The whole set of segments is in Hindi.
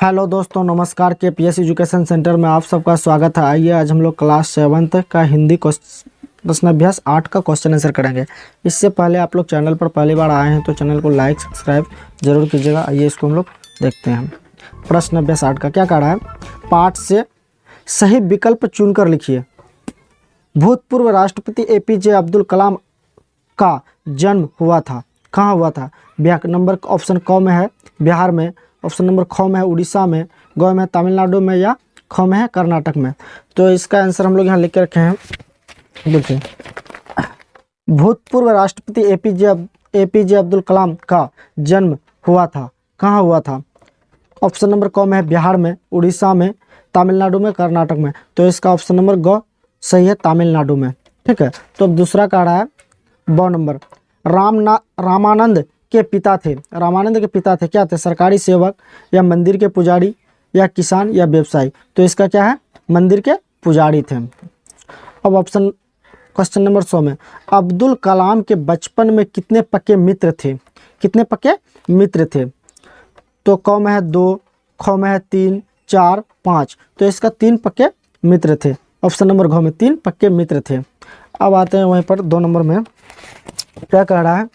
हेलो दोस्तों, नमस्कार। के पी एस एजुकेशन सेंटर में आप सबका स्वागत है। आइए आज हम लोग क्लास 7 का हिंदी प्रश्न अभ्यास 8 का क्वेश्चन आंसर करेंगे। इससे पहले आप लोग चैनल पर पहली बार आए हैं तो चैनल को लाइक सब्सक्राइब जरूर कीजिएगा। आइए इसको हम लोग देखते हैं। प्रश्न अभ्यास 8 का क्या कह रहा है? पाठ से सही विकल्प चुनकर लिखिए। भूतपूर्व राष्ट्रपति APJ अब्दुल कलाम का जन्म हुआ था, कहाँ हुआ था? नंबर ऑप्शन क में है बिहार में, ऑप्शन नंबर ख में है उड़ीसा में, ग में है तमिलनाडु में, या ख में है कर्नाटक में। तो इसका आंसर हम लोग यहाँ लिख के रखे हैं। देखिए, भूतपूर्व राष्ट्रपति APJ अब्दुल कलाम का जन्म हुआ था, कहाँ हुआ था? ऑप्शन नंबर क में है बिहार में, उड़ीसा में, तमिलनाडु में, कर्नाटक में। तो इसका ऑप्शन नंबर ग सही है, तमिलनाडु में। ठीक है। तो दूसरा कह रहा है ब नंबर, रामानंद के पिता थे। रामानंद के पिता थे, क्या थे? सरकारी सेवक, या मंदिर के पुजारी, या किसान, या व्यवसायी। तो इसका क्या है? मंदिर के पुजारी थे। अब ऑप्शन क्वेश्चन नंबर 100 में, अब्दुल कलाम के बचपन में कितने पक्के मित्र थे? कितने पक्के मित्र थे? तो क में है 2, ख में है 3, 4, 5। तो इसका 3 पक्के मित्र थे। ऑप्शन नंबर घ में 3 पक्के मित्र थे। अब आते हैं वहीं पर 2 नंबर में, क्या कह रहा है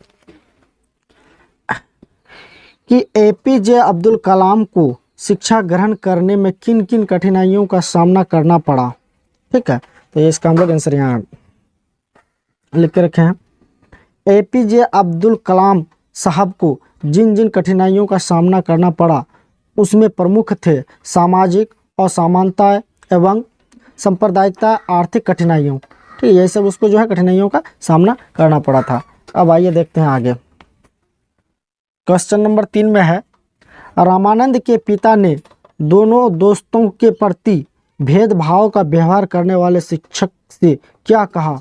कि APJ अब्दुल कलाम को शिक्षा ग्रहण करने में किन किन कठिनाइयों का सामना करना पड़ा? ठीक है। तो ये इसका हम लोग आंसर यहाँ लिख के रखे हैं। APJ अब्दुल कलाम साहब को जिन जिन कठिनाइयों का सामना करना पड़ा उसमें प्रमुख थे सामाजिक असमानता एवं सांप्रदायिकता, आर्थिक कठिनाइयों। ठीक है, ये सब उसको जो है कठिनाइयों का सामना करना पड़ा था। अब आइए देखते हैं आगे। क्वेश्चन नंबर 3 में है, रामानंद के पिता ने दोनों दोस्तों के प्रति भेदभाव का व्यवहार करने वाले शिक्षक से क्या कहा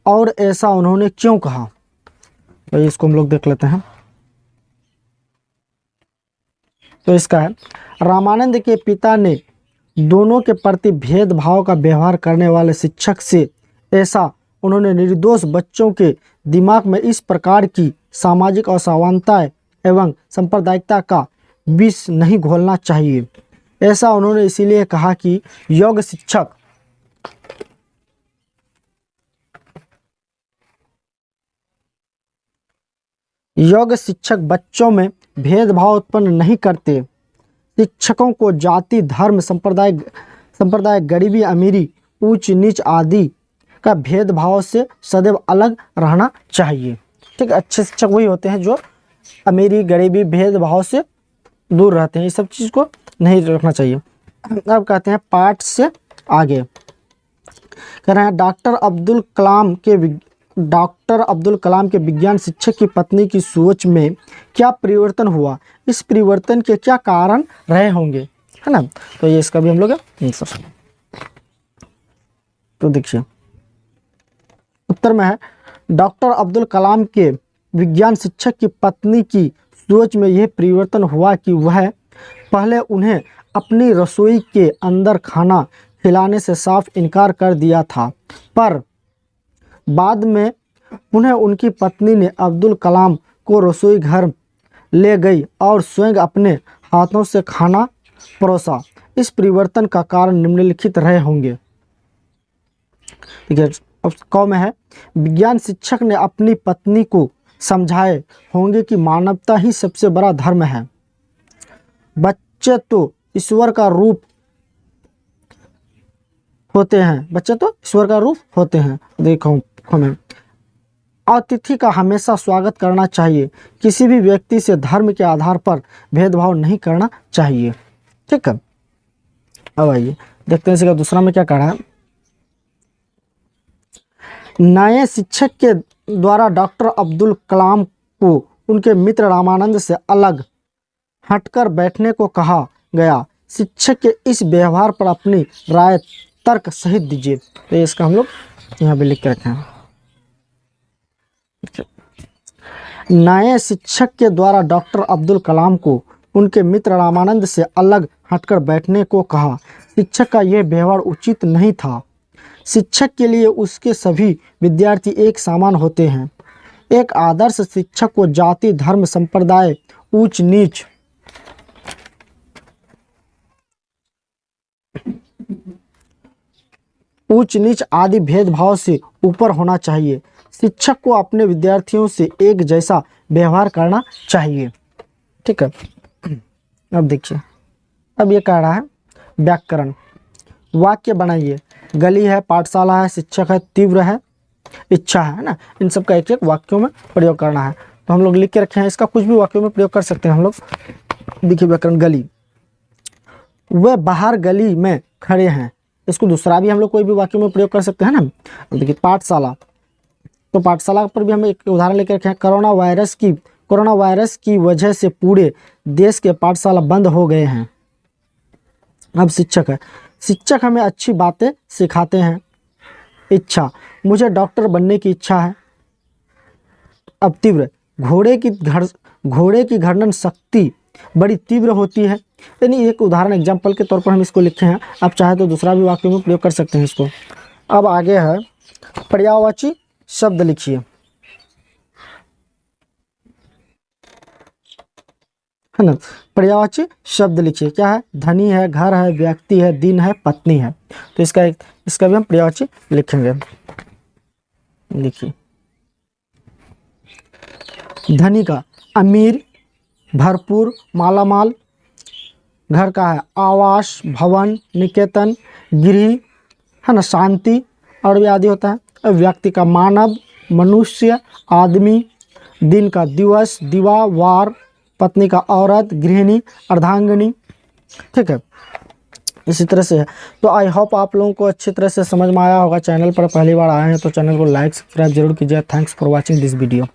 और ऐसा उन्होंने क्यों कहा? तो इसको हम लोग देख लेते हैं। तो इसका है, रामानंद के पिता ने दोनों के प्रति भेदभाव का व्यवहार करने वाले शिक्षक से ऐसा उन्होंने निर्दोष बच्चों के दिमाग में इस प्रकार की सामाजिक असमानता एवं सांप्रदायिकता का विष नहीं घोलना चाहिए। ऐसा उन्होंने इसीलिए कहा कि योग्य शिक्षक बच्चों में भेदभाव उत्पन्न नहीं करते। शिक्षकों को जाति, धर्म, संप्रदाय, गरीबी, अमीरी, ऊंच नीच आदि का भेदभाव से सदैव अलग रहना चाहिए। ठीक है। अच्छे शिक्षक वही होते हैं जो अमीरी, गरीबी, भेदभाव से दूर रहते हैं। ये सब चीज़ को नहीं रखना चाहिए। अब कहते हैं पाठ से आगे, कह रहे हैं डॉक्टर अब्दुल कलाम के विज्ञान शिक्षक की पत्नी की सोच में क्या परिवर्तन हुआ? इस परिवर्तन के क्या कारण रहे होंगे, है ना? तो ये इसका भी हम लोग आंसर। तो देखिए, उत्तर में है डॉक्टर अब्दुल कलाम के विज्ञान शिक्षक की पत्नी की सोच में यह परिवर्तन हुआ कि वह पहले उन्हें अपनी रसोई के अंदर खाना खिलाने से साफ इनकार कर दिया था, पर बाद में उन्हें उनकी पत्नी ने अब्दुल कलाम को रसोई घर ले गई और स्वयं अपने हाथों से खाना परोसा। इस परिवर्तन का कारण निम्नलिखित रहे होंगे। ठीक है। अब क में है, विज्ञान शिक्षक ने अपनी पत्नी को समझाए होंगे कि मानवता ही सबसे बड़ा धर्म है। बच्चे तो ईश्वर का रूप होते हैं। देखो हमें अतिथि का हमेशा स्वागत करना चाहिए। किसी भी व्यक्ति से धर्म के आधार पर भेदभाव नहीं करना चाहिए। ठीक है। अब आइए देखते हैं इसका दूसरा में क्या कह रहा है। नए शिक्षक के द्वारा डॉक्टर अब्दुल कलाम को उनके मित्र रामानंद से अलग हटकर बैठने को कहा गया। शिक्षक के इस व्यवहार पर अपनी राय तर्क सहित दीजिए। तो इसका हम लोग यहाँ भी लिख के रखे हैं। नए शिक्षक के द्वारा डॉक्टर अब्दुल कलाम को उनके मित्र रामानंद से अलग हटकर बैठने को कहा। शिक्षक का यह व्यवहार उचित नहीं था। शिक्षक के लिए उसके सभी विद्यार्थी एक समान होते हैं। एक आदर्श शिक्षक को जाति, धर्म, संप्रदाय, ऊंच नीच ऊंच नीच आदि भेदभाव से ऊपर होना चाहिए। शिक्षक को अपने विद्यार्थियों से एक जैसा व्यवहार करना चाहिए। ठीक है, अब देखिए, अब ये कह रहा है व्याकरण। वाक्य बनाइए। गली है, पाठशाला है, शिक्षक है, तीव्र है, इच्छा है ना, इन सब का एक एक वाक्यों में प्रयोग करना है। तो हम लोग लिख के रखे हैं, इसका कुछ भी वाक्यों में प्रयोग कर सकते हैं हम लोग। देखिए व्याकरण, गली, वे बाहर गली में खड़े हैं, इसको दूसरा भी हम लोग कोई भी वाक्यों में प्रयोग कर सकते हैं ना। अब देखिए पाठशाला, तो पाठशाला पर भी हम एक उदाहरण लेकर रखे हैं। कोरोना वायरस की वजह से पूरे देश के पाठशाला बंद हो गए हैं। अब शिक्षक है, शिक्षक हमें अच्छी बातें सिखाते हैं। इच्छा, मुझे डॉक्टर बनने की इच्छा है। अब तीव्र, घोड़े की घर्षण शक्ति बड़ी तीव्र होती है। यानी एक उदाहरण एग्जाम्पल के तौर पर हम इसको लिखे हैं, आप चाहे तो दूसरा भी वाक्यों में प्रयोग कर सकते हैं इसको। अब आगे है पर्यायवाची शब्द लिखिए, है ना। पर्यायवाची शब्द लिखिए, क्या है, धनी है, घर है, व्यक्ति है, दिन है, पत्नी है। तो इसका भी हम पर्यायवाची लिखेंगे। देखिए धनी का अमीर, भरपूर, मालामाल। घर का है आवास, भवन, निकेतन, गृह, है ना, शांति और भी आदि होता है। व्यक्ति का मानव, मनुष्य, आदमी। दिन का दिवस, दिवा, वार। पत्नी का औरत, गृहिणी, अर्धांगिनी। ठीक है, इसी तरह से है। तो आई होप आप लोगों को अच्छी तरह से समझ में आया होगा। चैनल पर पहली बार आए हैं तो चैनल को लाइक सब्सक्राइब जरूर कीजिए। Thanks for watching this video.